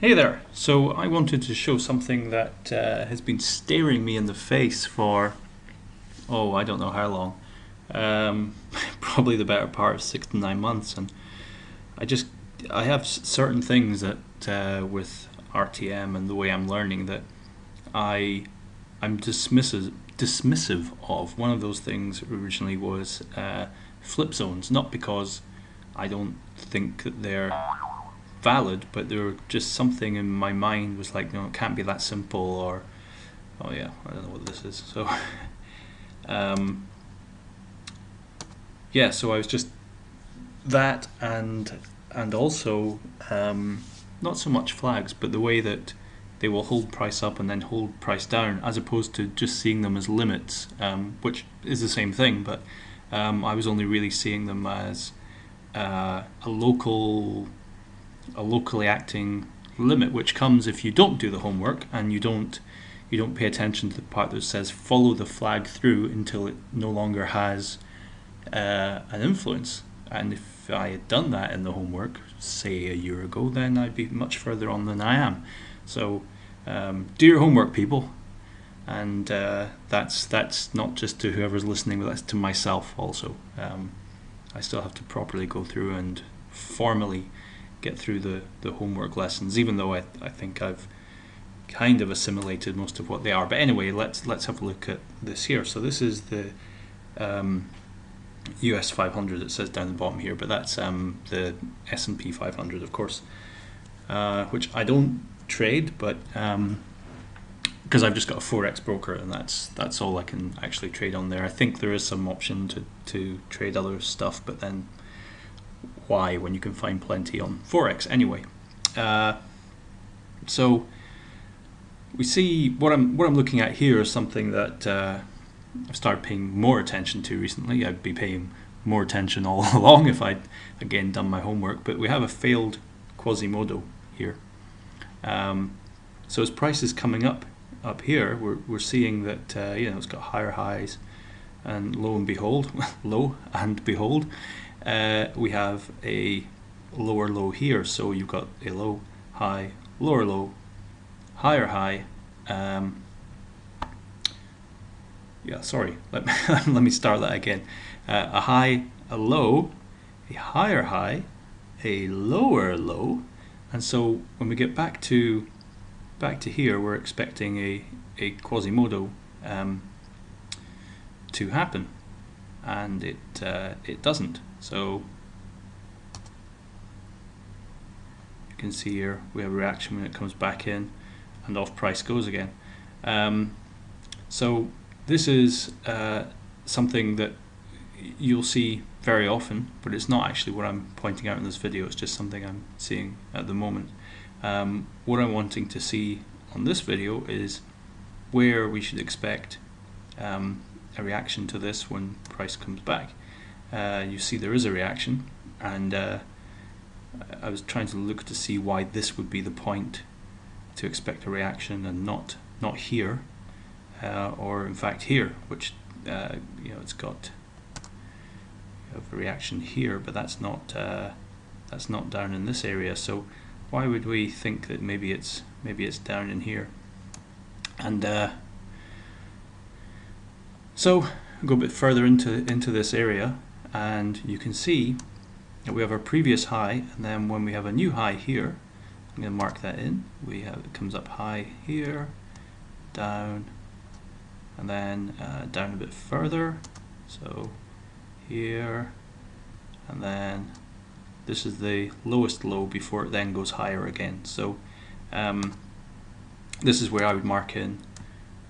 Hey there! So I wanted to show something that has been staring me in the face for, I don't know how long. Probably the better part of 6 to 9 months. And I have certain things that with RTM and the way I'm learning that I'm dismissive of. One of those things originally was flip zones, not because I don't think that they're valid, but there were just something in my mind was like, no, it can't be that simple, or oh yeah, I don't know what this is. So yeah, so I was just that, and also not so much flags, but the way that they will hold price up and then hold price down, as opposed to just seeing them as limits, which is the same thing, but I was only really seeing them as a locally acting limit, which comes if you don't do the homework and you don't pay attention to the part that says follow the flag through until it no longer has an influence. And if I had done that in the homework, say a year ago, then I'd be much further on than I am. So do your homework, people. And that's not just to whoever's listening, but that's to myself also. I still have to properly go through and formally get through the homework lessons, even though I think I've kind of assimilated most of what they are. But anyway, let's have a look at this here. So this is the US 500, it says down the bottom here, but that's the SP500, of course, which I don't trade, but because I've just got a Forex broker, and that's all I can actually trade on there. I think there is some option to trade other stuff, but then why when you can find plenty on Forex anyway? So we see what I'm looking at here is something that I've started paying more attention to recently. I'd be paying more attention all along if I'd again done my homework. But we have a failed Quasimodo here. So as price is coming up here, we're seeing that it's got higher highs, and lo and behold, we have a lower low here. So you've got a low, high, lower low, higher high. Let me start that again. A high, a low, a higher high, a lower low, and so when we get back to here, we're expecting a Quasimodo to happen, and it doesn't. So you can see here we have a reaction when it comes back in, and off price goes again. So this is something that you'll see very often, but it's not actually what I'm pointing out in this video. It's just something I'm seeing at the moment. What I'm wanting to see on this video is where we should expect a reaction to this when price comes back. You see there is a reaction, and I was trying to look to see why this would be the point to expect a reaction and not here, or in fact here, which it's got a reaction here, but that's not down in this area. So why would we think that maybe it's down in here? And so we'll go a bit further into this area, and you can see that we have our previous high, and then when we have a new high here, I'm going to mark that in. It comes up high here, down, and then down a bit further. So here, and then this is the lowest low before it then goes higher again. So this is where I would mark in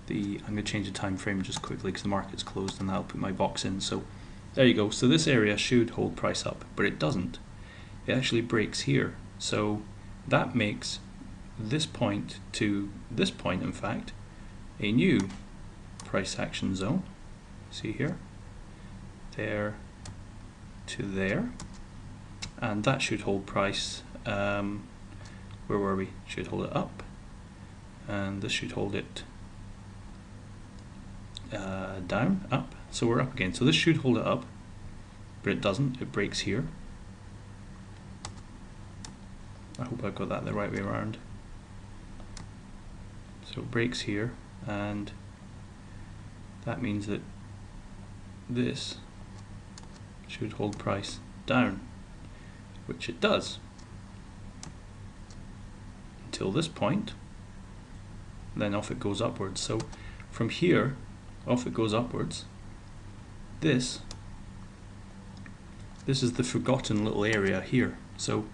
I'm going to change the time frame just quickly because the market's closed, and I'll put my box in. So there you go. So this area should hold price up, but it doesn't. It actually breaks here. So that makes this point to this point, in fact, a new price action zone. See here, there to there, and that should hold price. Where were we? Should hold it up, and this should hold it down, up. So we're up again. So this should hold it up, but it doesn't. It breaks here. I hope I've got that the right way around. So it breaks here, and that means that this should hold price down, which it does until this point. Then off it goes upwards. So from here, off it goes upwards. This is the forgotten little area here. So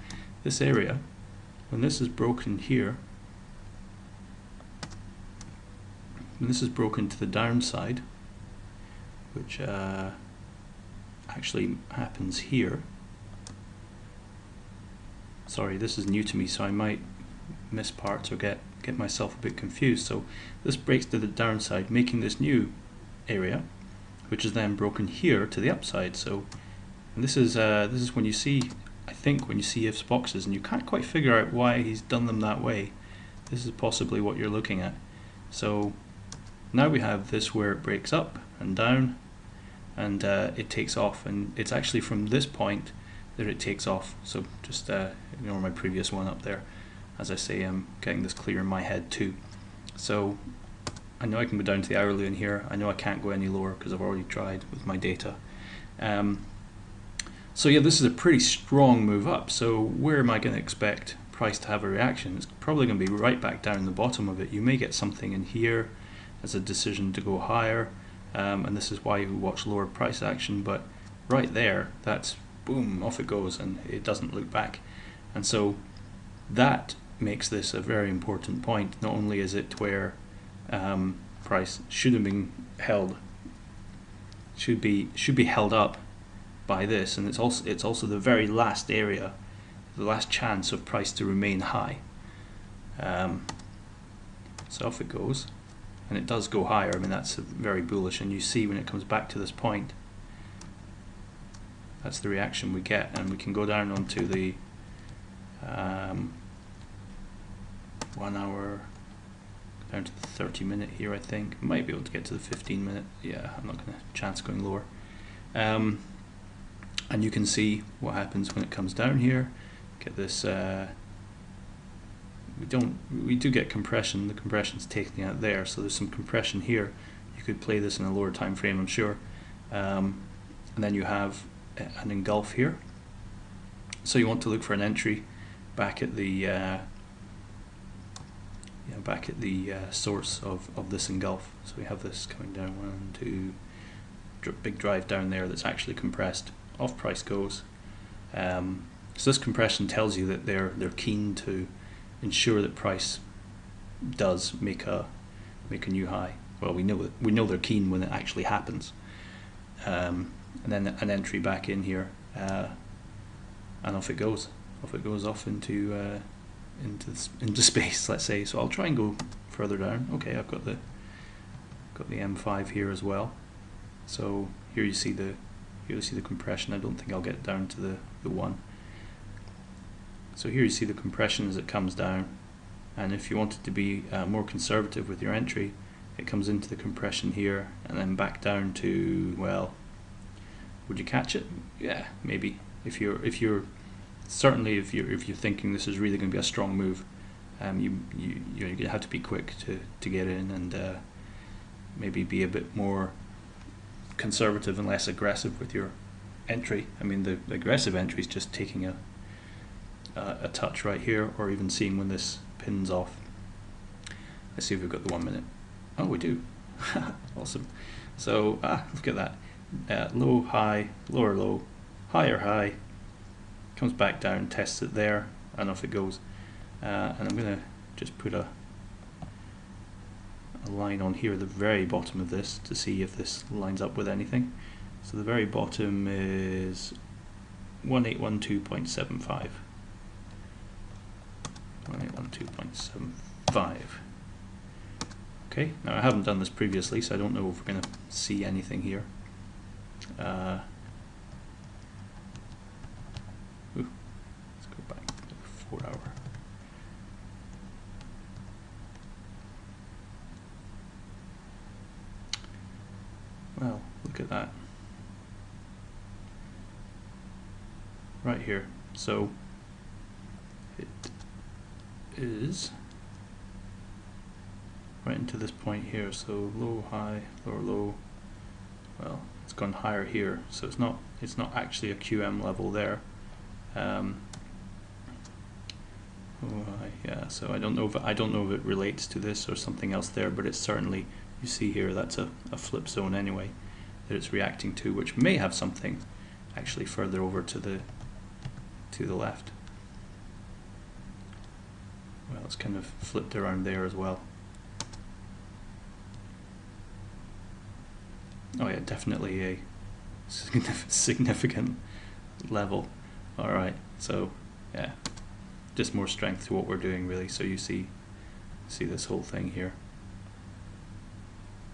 this area, when this is broken here, when this is broken to the downside, which actually happens here. Sorry, this is new to me, so I might miss parts or get myself a bit confused. So this breaks to the downside, making this new area, which is then broken here to the upside. So, and this is when you see, I think when you see ifs boxes and you can't quite figure out why he's done them that way, this is possibly what you're looking at. So now we have this where it breaks up and down, and it takes off, and it's actually from this point that it takes off. So just ignore my previous one up there. As I say, I'm getting this clear in my head too. So I know I can go down to the hourly in here. I know I can't go any lower because I've already tried with my data. So yeah, this is a pretty strong move up. So where am I going to expect price to have a reaction? It's probably going to be right back down the bottom of it. You may get something in here as a decision to go higher, and this is why you watch lower price action, but right there, that's boom, off it goes, and it doesn't look back. And so that makes this a very important point. Not only is it where price should have been held, should be held up by this, and it's also the very last area, the last chance of price to remain high. So off it goes, and it does go higher. I mean, that's very bullish, and you see when it comes back to this point, that's the reaction we get. And we can go down onto the 1 hour, down to the 30-minute here. I think might be able to get to the 15-minute. Yeah, I'm not going to chance going lower. And you can see what happens when it comes down here. Get this. We do get compression. The compression's taking out there, so there's some compression here. You could play this in a lower time frame, I'm sure. And then you have an engulf here. So you want to look for an entry back at the source of this engulf. So we have this coming down, 1, 2, big drive down there that's actually compressed. Off price goes. So this compression tells you that they're keen to ensure that price does make a new high. Well, we know they're keen when it actually happens. And then an entry back in here, and off it goes. Off it goes off into space, let's say. So I'll try and go further down. Okay, I've got the M5 here as well. So here you see the compression. I don't think I'll get down to the 1. So here you see the compression as it comes down, and if you wanted to be more conservative with your entry, it comes into the compression here and then back down to, well, would you catch it? Yeah, maybe. If you're thinking this is really going to be a strong move, you have to be quick to get in, and maybe be a bit more conservative and less aggressive with your entry. I mean, the aggressive entry is just taking a touch right here, or even seeing when this pins off. Let's see if we've got the 1 minute. Oh, we do. Awesome. So look at that. Low, high, lower, low, higher, high. Comes back down, tests it there, and off it goes. And I'm going to just put a line on here at the very bottom of this to see if this lines up with anything. So the very bottom is 1812.75. 1812.75. Okay, now I haven't done this previously, so I don't know if we're going to see anything here. Let's go back to the 4 hour. Well, look at that. Right here. So it is right into this point here. So low, high, lower, low. Well, it's gone higher here, so it's not actually a QM level there. Oh, yeah. So I don't know if it relates to this or something else there, but it's certainly, you see here, that's a flip zone anyway that it's reacting to, which may have something actually further over to the left. Well, it's kind of flipped around there as well. Oh yeah, definitely a significant level. All right, so yeah, just more strength to what we're doing really. So you see this whole thing here.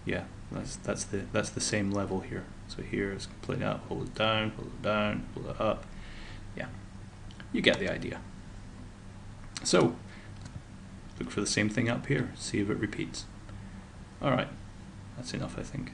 Yeah, that's the same level here. So here is completely up, hold it down, hold it down, hold it up. Yeah, you get the idea. So look for the same thing up here, see if it repeats. All right, that's enough, I think.